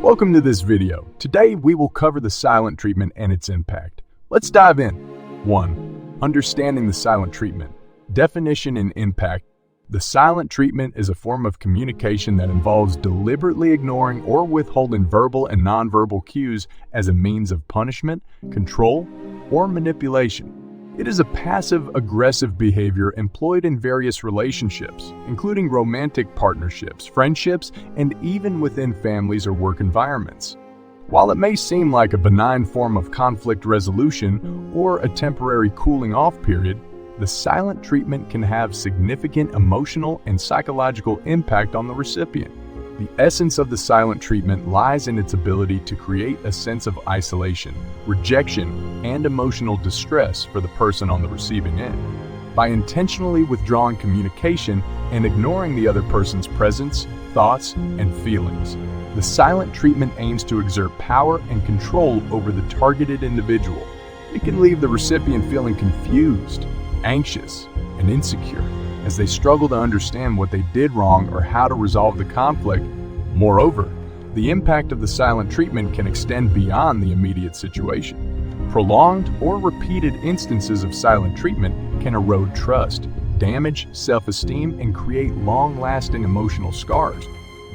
Welcome to this video. Today we will cover the silent treatment and its impact. Let's dive in. 1. Understanding the silent treatment. Definition and impact. The silent treatment is a form of communication that involves deliberately ignoring or withholding verbal and nonverbal cues as a means of punishment, control, or manipulation. It is a passive-aggressive behavior employed in various relationships, including romantic partnerships, friendships, and even within families or work environments. While it may seem like a benign form of conflict resolution or a temporary cooling-off period, the silent treatment can have significant emotional and psychological impact on the recipient. The essence of the silent treatment lies in its ability to create a sense of isolation, rejection, and emotional distress for the person on the receiving end. By intentionally withdrawing communication and ignoring the other person's presence, thoughts, and feelings, the silent treatment aims to exert power and control over the targeted individual. It can leave the recipient feeling confused, anxious, and insecure as they struggle to understand what they did wrong or how to resolve the conflict. Moreover, the impact of the silent treatment can extend beyond the immediate situation. Prolonged or repeated instances of silent treatment can erode trust, damage self-esteem, and create long-lasting emotional scars.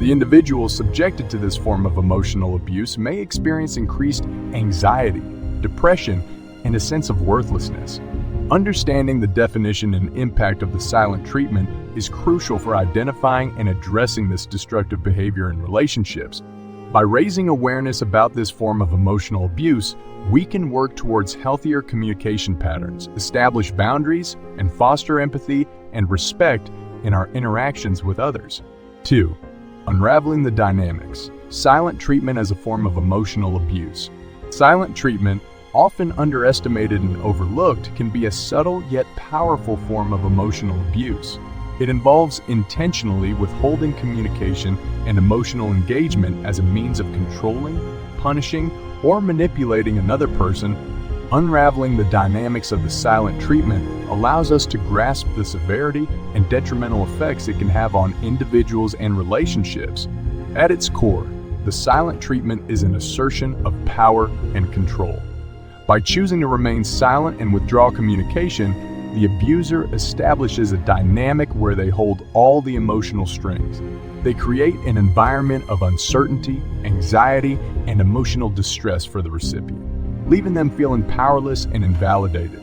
The individual subjected to this form of emotional abuse may experience increased anxiety, depression, and a sense of worthlessness. Understanding the definition and impact of the silent treatment is crucial for identifying and addressing this destructive behavior in relationships. By raising awareness about this form of emotional abuse, we can work towards healthier communication patterns, establish boundaries, and foster empathy and respect in our interactions with others. 2. Unraveling the dynamics. Silent treatment as a form of emotional abuse. Silent treatment, often underestimated and overlooked, can be a subtle yet powerful form of emotional abuse. It involves intentionally withholding communication and emotional engagement as a means of controlling, punishing, or manipulating another person. Unraveling the dynamics of the silent treatment allows us to grasp the severity and detrimental effects it can have on individuals and relationships. At its core, the silent treatment is an assertion of power and control. By choosing to remain silent and withdraw communication, the abuser establishes a dynamic where they hold all the emotional strings. They create an environment of uncertainty, anxiety, and emotional distress for the recipient, leaving them feeling powerless and invalidated.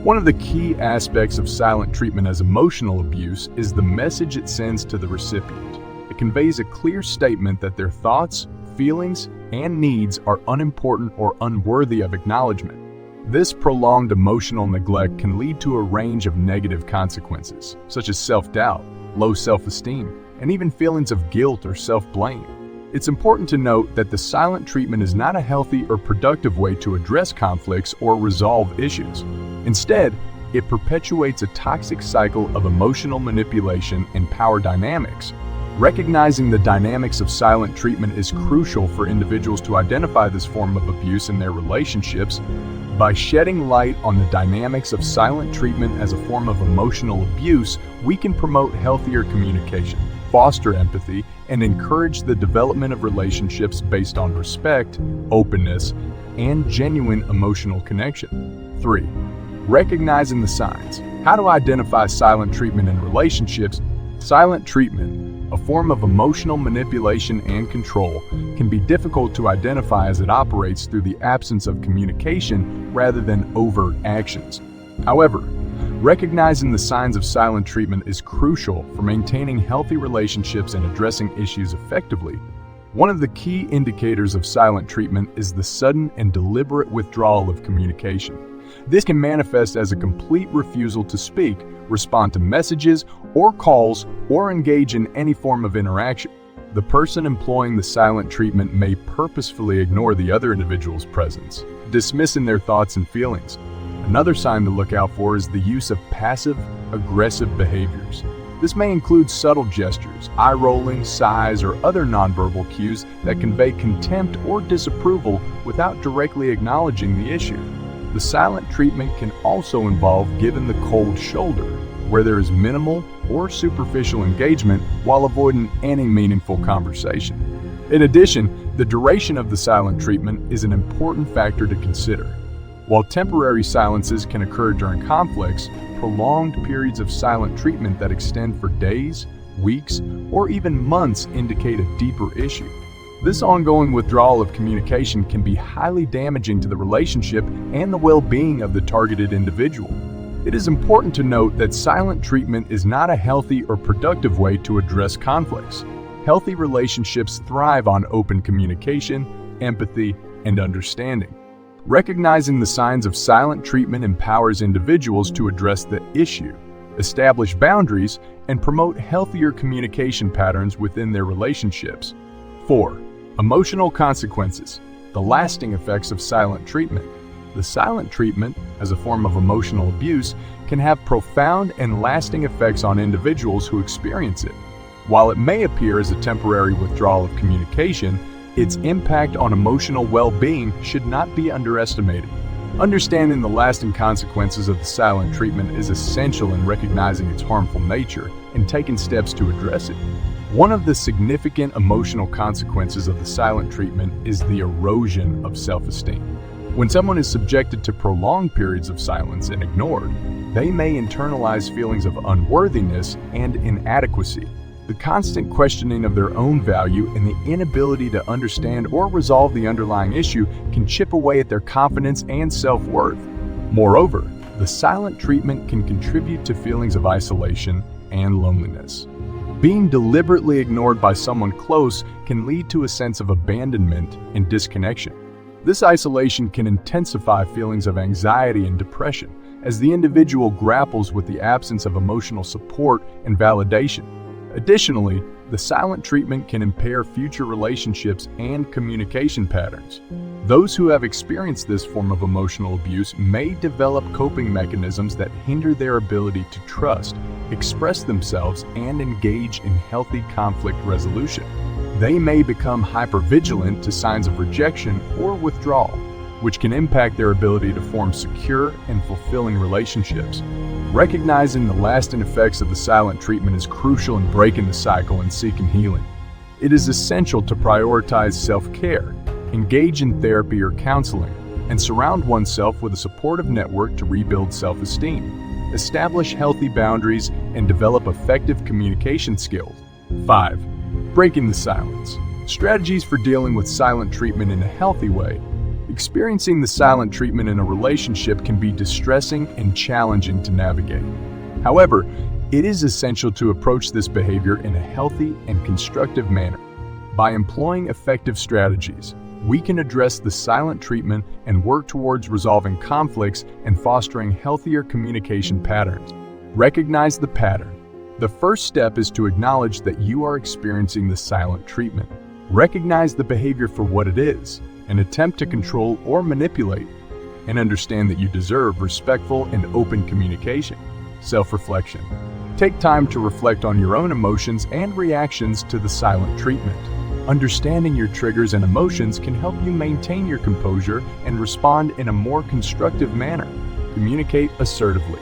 One of the key aspects of silent treatment as emotional abuse is the message it sends to the recipient. It conveys a clear statement that their thoughts, feelings, and needs are unimportant or unworthy of acknowledgement. This prolonged emotional neglect can lead to a range of negative consequences, such as self-doubt, low self-esteem, and even feelings of guilt or self-blame. It's important to note that the silent treatment is not a healthy or productive way to address conflicts or resolve issues. Instead, it perpetuates a toxic cycle of emotional manipulation and power dynamics. Recognizing the dynamics of silent treatment is crucial for individuals to identify this form of abuse in their relationships. By shedding light on the dynamics of silent treatment as a form of emotional abuse, we can promote healthier communication, foster empathy, and encourage the development of relationships based on respect, openness, and genuine emotional connection. 3. Recognizing the signs. How to identify silent treatment in relationships. Silent treatment, a form of emotional manipulation and control, can be difficult to identify as it operates through the absence of communication rather than overt actions. However, recognizing the signs of silent treatment is crucial for maintaining healthy relationships and addressing issues effectively. One of the key indicators of silent treatment is the sudden and deliberate withdrawal of communication. This can manifest as a complete refusal to speak, respond to messages or calls, or engage in any form of interaction. The person employing the silent treatment may purposefully ignore the other individual's presence, dismissing their thoughts and feelings. Another sign to look out for is the use of passive-aggressive behaviors. This may include subtle gestures, eye-rolling, sighs, or other nonverbal cues that convey contempt or disapproval without directly acknowledging the issue. The silent treatment can also involve giving the cold shoulder, where there is minimal or superficial engagement while avoiding any meaningful conversation. In addition, the duration of the silent treatment is an important factor to consider. While temporary silences can occur during conflicts, prolonged periods of silent treatment that extend for days, weeks, or even months indicate a deeper issue. This ongoing withdrawal of communication can be highly damaging to the relationship and the well-being of the targeted individual. It is important to note that silent treatment is not a healthy or productive way to address conflicts. Healthy relationships thrive on open communication, empathy, and understanding. Recognizing the signs of silent treatment empowers individuals to address the issue, establish boundaries, and promote healthier communication patterns within their relationships. 4. Emotional consequences, the lasting effects of silent treatment. The silent treatment, as a form of emotional abuse, can have profound and lasting effects on individuals who experience it. While it may appear as a temporary withdrawal of communication, its impact on emotional well-being should not be underestimated. Understanding the lasting consequences of the silent treatment is essential in recognizing its harmful nature and taking steps to address it. One of the significant emotional consequences of the silent treatment is the erosion of self-esteem. When someone is subjected to prolonged periods of silence and ignored, they may internalize feelings of unworthiness and inadequacy. The constant questioning of their own value and the inability to understand or resolve the underlying issue can chip away at their confidence and self-worth. Moreover, the silent treatment can contribute to feelings of isolation and loneliness. Being deliberately ignored by someone close can lead to a sense of abandonment and disconnection. This isolation can intensify feelings of anxiety and depression as the individual grapples with the absence of emotional support and validation. Additionally, the silent treatment can impair future relationships and communication patterns. Those who have experienced this form of emotional abuse may develop coping mechanisms that hinder their ability to trust, express themselves, and engage in healthy conflict resolution. They may become hypervigilant to signs of rejection or withdrawal, which can impact their ability to form secure and fulfilling relationships. Recognizing the lasting effects of the silent treatment is crucial in breaking the cycle and seeking healing. It is essential to prioritize self-care, engage in therapy or counseling, and surround oneself with a supportive network to rebuild self-esteem, establish healthy boundaries, and develop effective communication skills. 5. Breaking the silence. Strategies for dealing with silent treatment in a healthy way. Experiencing the silent treatment in a relationship can be distressing and challenging to navigate. However, it is essential to approach this behavior in a healthy and constructive manner. By employing effective strategies, we can address the silent treatment and work towards resolving conflicts and fostering healthier communication patterns. Recognize the pattern. The first step is to acknowledge that you are experiencing the silent treatment. Recognize the behavior for what it is, an attempt to control or manipulate, and understand that you deserve respectful and open communication. Self-reflection. Take time to reflect on your own emotions and reactions to the silent treatment. Understanding your triggers and emotions can help you maintain your composure and respond in a more constructive manner. Communicate assertively.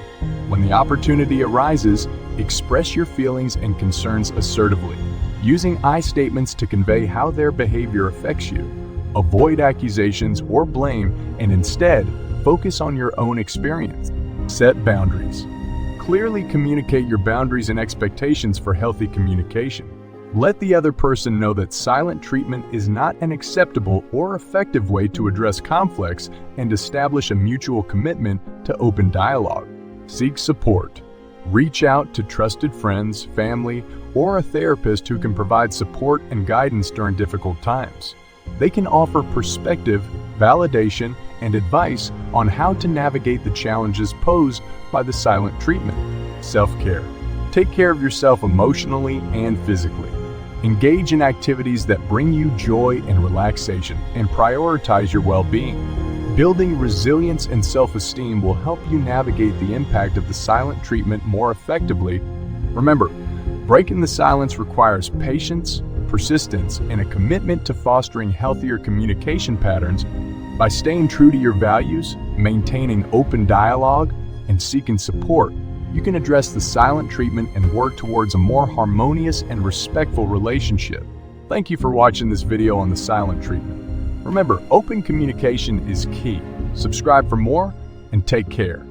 When the opportunity arises, express your feelings and concerns assertively, using I statements to convey how their behavior affects you. Avoid accusations or blame and instead focus on your own experience. Set boundaries. Clearly communicate your boundaries and expectations for healthy communication. Let the other person know that silent treatment is not an acceptable or effective way to address conflicts and establish a mutual commitment to open dialogue. Seek support. Reach out to trusted friends, family, or a therapist who can provide support and guidance during difficult times. They can offer perspective, validation, and advice on how to navigate the challenges posed by the silent treatment. Self-care. Take care of yourself emotionally and physically. Engage in activities that bring you joy and relaxation, and prioritize your well-being. Building resilience and self-esteem will help you navigate the impact of the silent treatment more effectively. Remember, breaking the silence requires patience, persistence, and a commitment to fostering healthier communication patterns. By staying true to your values, maintaining open dialogue, and seeking support, you can address the silent treatment and work towards a more harmonious and respectful relationship. Thank you for watching this video on the silent treatment. Remember, open communication is key. Subscribe for more and take care.